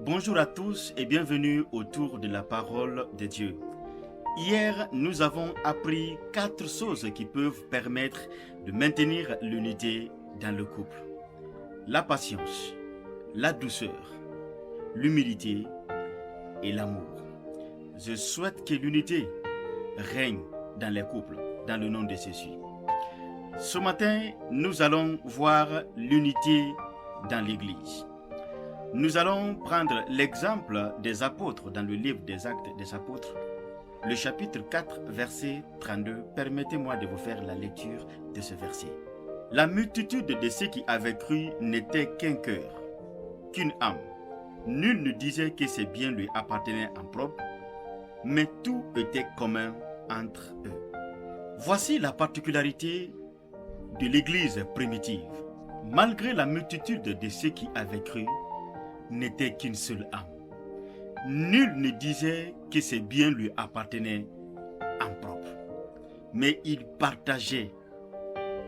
Bonjour à tous et bienvenue autour de la parole de Dieu. Hier, nous avons appris 4 choses qui peuvent permettre de maintenir l'unité dans le couple. La patience, la douceur, l'humilité et l'amour. Je souhaite que l'unité règne dans les couples, dans le nom de Jésus. Ce matin, nous allons voir l'unité dans l'Église. Nous allons prendre l'exemple des apôtres dans le livre des Actes des Apôtres, le chapitre 4, verset 32. Permettez-moi de vous faire la lecture de ce verset. La multitude de ceux qui avaient cru n'était qu'un cœur, qu'une âme. Nul ne disait que ses biens lui appartenaient en propre, mais tout était commun entre eux. Voici la particularité de l'Église primitive. Malgré la multitude de ceux qui avaient cru, n'était qu'une seule âme. Nul ne disait que ses biens lui appartenaient en propre, mais il partageait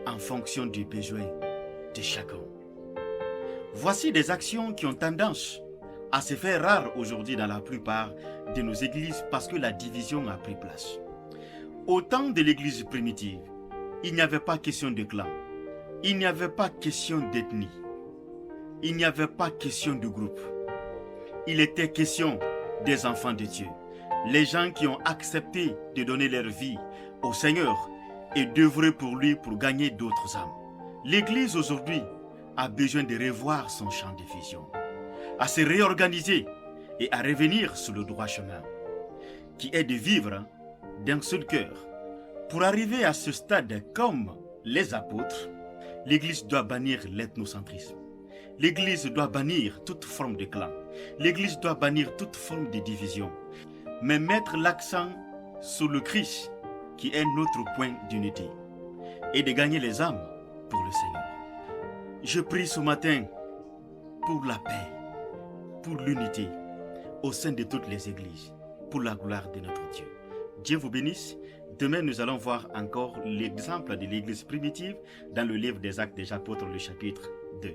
en fonction du besoin de chacun. Voici des actions qui ont tendance à se faire rares aujourd'hui dans la plupart de nos églises parce que la division a pris place. Au temps de l'église primitive, il n'y avait pas question de clan, il n'y avait pas question d'ethnie, il n'y avait pas question de groupe. Il était question des enfants de Dieu, les gens qui ont accepté de donner leur vie au Seigneur et d'œuvrer pour lui pour gagner d'autres âmes. L'Église aujourd'hui a besoin de revoir son champ de vision, à se réorganiser et à revenir sur le droit chemin, qui est de vivre d'un seul cœur. Pour arriver à ce stade comme les apôtres, l'Église doit bannir l'ethnocentrisme. L'Église doit bannir toute forme de clan. L'Église doit bannir toute forme de division. Mais mettre l'accent sur le Christ, qui est notre point d'unité, et de gagner les âmes pour le Seigneur. Je prie ce matin pour la paix, pour l'unité, au sein de toutes les églises, pour la gloire de notre Dieu. Dieu vous bénisse. Demain, nous allons voir encore l'exemple de l'Église primitive dans le livre des Actes des Apôtres, le chapitre 2.